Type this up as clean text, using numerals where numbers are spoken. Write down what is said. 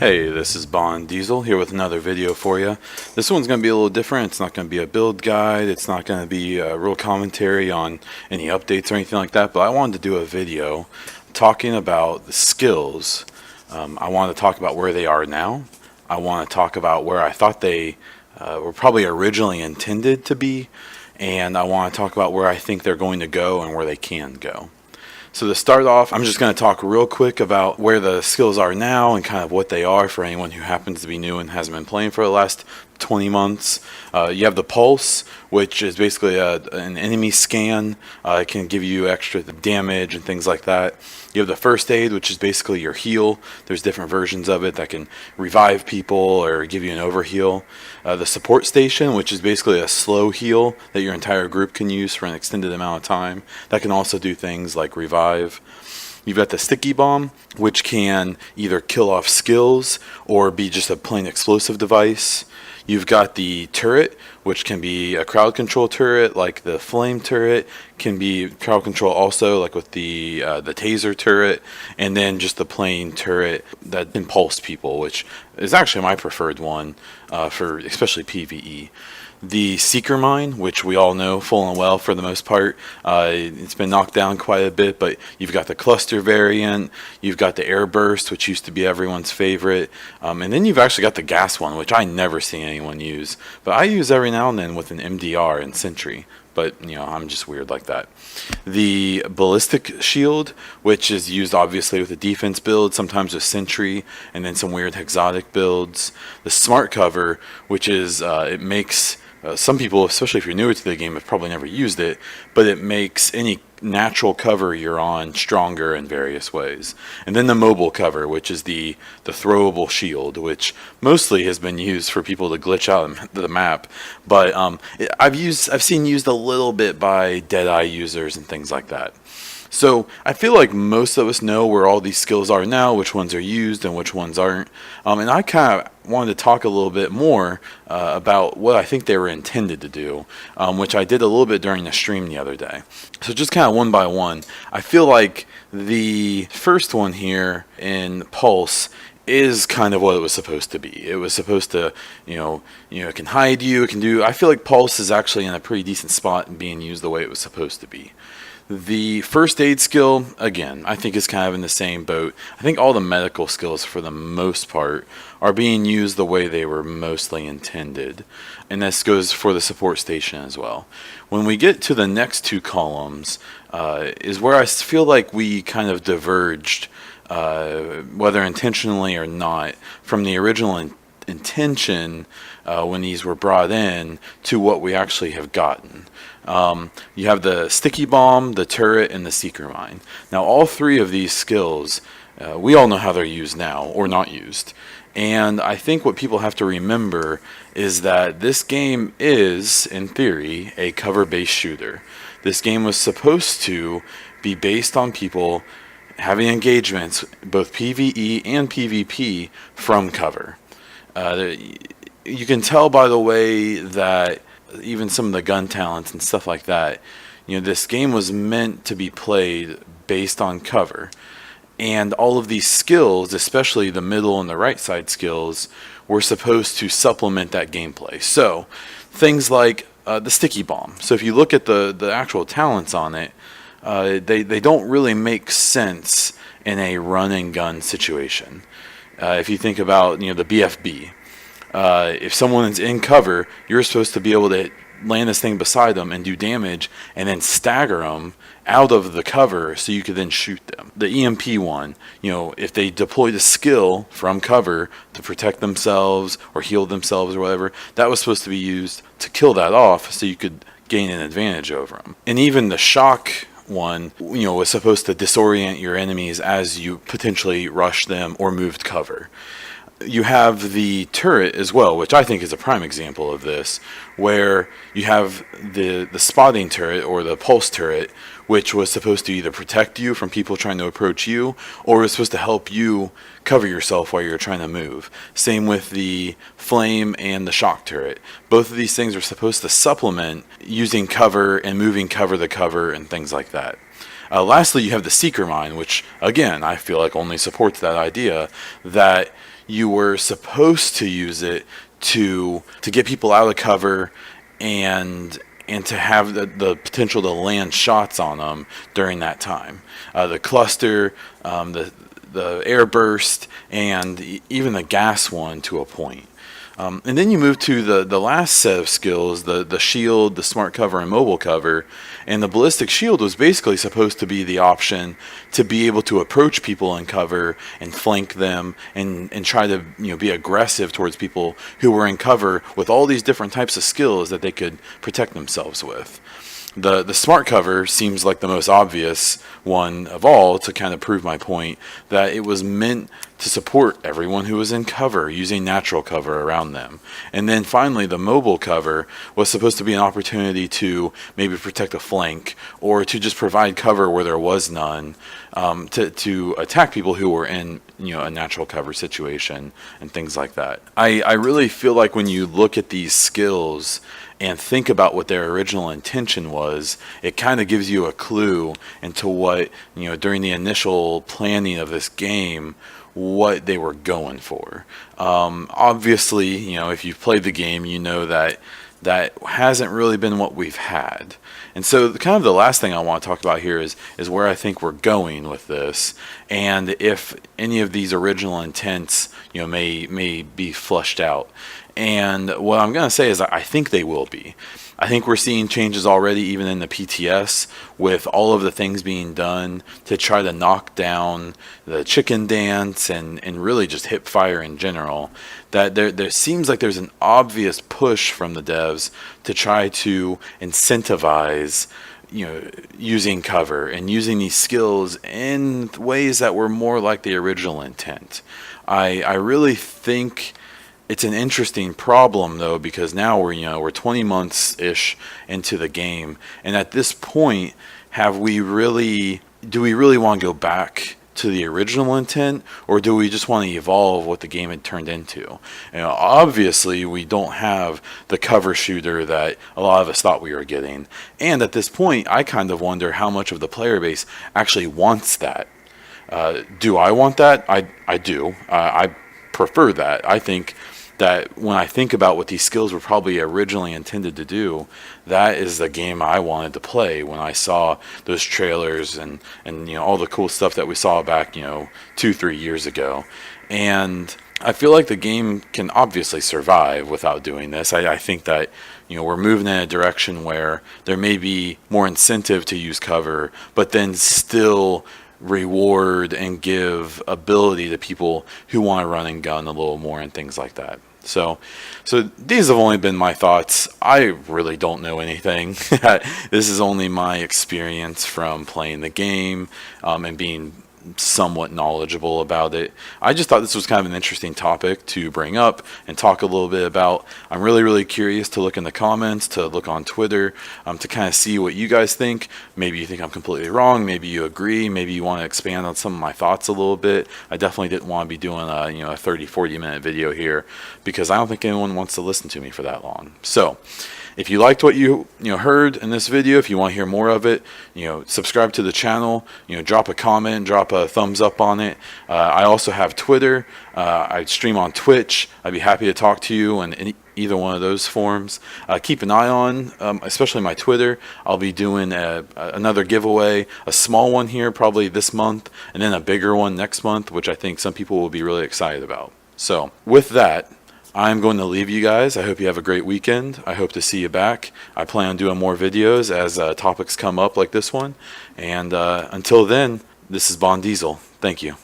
Hey, this is Bond Diesel here with another video for you. This one's going to be a little different. It's not going to be a build guide. It's not going to be a real commentary on any updates or anything like that, but I wanted to do a video talking about the skills. I want to talk about where they are now. I want to talk about where I thought they were probably originally intended to be, and I want to talk about where I think they're going to go and where they can go. So to start off, I'm just going to talk real quick about where the skills are now and kind of what they are for anyone who happens to be new and hasn't been playing for the last 20 months. You have the Pulse, which is basically an enemy scan. It can give you extra damage and things like that. You have the First Aid, which is basically your heal. There's different versions of it that can revive people or give you an overheal. The Support Station, which is basically a slow heal that your entire group can use for an extended amount of time. That can also do things like revive. You've got the Sticky Bomb, which can either kill off skills or be just a plain explosive device. You've got the turret, which can be a crowd control turret, like the flame turret, can be crowd control also, like with the taser turret, and then just the plain turret that can pulse people, which is actually my preferred one for especially PvE. The Seeker Mine, which we all know full and well for the most part, it's been knocked down quite a bit, but you've got the cluster variant, you've got the Air Burst, which used to be everyone's favorite, and then you've actually got the gas one, which I never see anyone use, but I use every now and then with an MDR and Sentry. But, you know, I'm just weird like that. The Ballistic Shield, which is used obviously with a defense build, sometimes with Sentry, and then some weird exotic builds. The Smart Cover, which is, it makes, some people, especially if you're newer to the game, have probably never used it, but it makes any natural cover you're on stronger in various ways. And then the Mobile Cover, which is the throwable shield, which mostly has been used for people to glitch out the map, but I've seen used a little bit by Deadeye users and things like that. So I feel like most of us know where all these skills are now, which ones are used and which ones aren't. And I kind of wanted to talk a little bit more about what I think they were intended to do, which I did a little bit during the stream the other day. So just kind of one by one, I feel like the first one here in Pulse is kind of what it was supposed to be. It was supposed to, it can hide you, it can do, I feel like Pulse is actually in a pretty decent spot and being used the way it was supposed to be. The First Aid skill, again, I think is kind of in the same boat. I think all the medical skills, for the most part, are being used the way they were mostly intended. And this goes for the Support Station as well. When we get to the next two columns, is where I feel like we kind of diverged, whether intentionally or not, from the original intention when these were brought in to what we actually have gotten. You have the Sticky Bomb, the Turret, and the Seeker Mine. Now all three of these skills, we all know how they're used now, or not used. And I think what people have to remember is that this game is, in theory, a cover-based shooter. This game was supposed to be based on people having engagements, both PvE and PvP, from cover. You can tell by the way that even some of the gun talents and stuff like that, this game was meant to be played based on cover. And all of these skills, especially the middle and the right side skills, were supposed to supplement that gameplay. So things like the Sticky Bomb. So if you look at the actual talents on it, they don't really make sense in a run and gun situation. If you think about the BFB, if someone's in cover, you're supposed to be able to land this thing beside them and do damage and then stagger them out of the cover so you could then shoot them. The EMP one, if they deployed a skill from cover to protect themselves or heal themselves or whatever, that was supposed to be used to kill that off so you could gain an advantage over them. And even the shock one, was supposed to disorient your enemies as you potentially rushed them or moved cover. You have the turret as well, which I think is a prime example of this, where you have the spotting turret or the pulse turret, which was supposed to either protect you from people trying to approach you, or was supposed to help you cover yourself while you're trying to move. Same with the flame and the shock turret. Both of these things are supposed to supplement using cover and moving cover to cover and things like that. Lastly, you have the Seeker Mine, which, again, I feel like only supports that idea that you were supposed to use it to get people out of cover and to have the potential to land shots on them during that time. The cluster, the air burst, and even the gas one to a point. And then you move to the last set of skills, the shield, the smart cover, and mobile cover. And the ballistic shield was basically supposed to be the option to be able to approach people in cover and flank them and try to be aggressive towards people who were in cover with all these different types of skills that they could protect themselves with. The smart cover seems like the most obvious one of all to kind of prove my point that it was meant to support everyone who was in cover using natural cover around them. And then finally the mobile cover was supposed to be an opportunity to maybe protect a flank or to just provide cover where there was none, to attack people who were in a natural cover situation and things like that. I really feel like when you look at these skills and think about what their original intention was, it kind of gives you a clue into what, during the initial planning of this game, what they were going for. Obviously, if you've played the game, you know that hasn't really been what we've had. And so kind of the last thing I want to talk about here is where I think we're going with this, and if any of these original intents may be flushed out. And what I'm going to say is I think they will be. I think we're seeing changes already even in the PTS with all of the things being done to try to knock down the chicken dance and really just hip fire in general. That there seems like there's an obvious push from the devs to try to incentivize using cover and using these skills in ways that were more like the original intent. I really think it's an interesting problem though, because now we're 20 months ish into the game, and at this point, do we really want to go back to the original intent, or do we just want to evolve what the game had turned into? Obviously we don't have the cover shooter that a lot of us thought we were getting, and at this point I kind of wonder how much of the player base actually wants that. Do I want that? I do. I prefer that. I think that when I think about what these skills were probably originally intended to do, that is the game I wanted to play when I saw those trailers and all the cool stuff that we saw back 2-3 years ago. And I feel like the game can obviously survive without doing this. I think that we're moving in a direction where there may be more incentive to use cover, but then still reward and give ability to people who want to run and gun a little more and things like that. So these have only been my thoughts. I really don't know anything. This is only my experience from playing the game and being somewhat knowledgeable about it. I just thought this was kind of an interesting topic to bring up and talk a little bit about. I'm really curious to look in the comments, to look on Twitter, to kind of see what you guys think. Maybe you think I'm completely wrong, maybe you agree, maybe you want to expand on some of my thoughts a little bit. I definitely didn't want to be doing a 30-40 minute video here, because I don't think anyone wants to listen to me for that long. So if you liked what you heard in this video, if you want to hear more of it, subscribe to the channel, drop a comment, drop a thumbs up on it. I also have Twitter. I stream on Twitch. I'd be happy to talk to you in either one of those forms. Keep an eye on, especially my Twitter. I'll be doing another giveaway, a small one here probably this month, and then a bigger one next month, which I think some people will be really excited about. So with that, I'm going to leave you guys. I hope you have a great weekend. I hope to see you back. I plan on doing more videos as topics come up like this one. And until then, this is Bond Diesel. Thank you.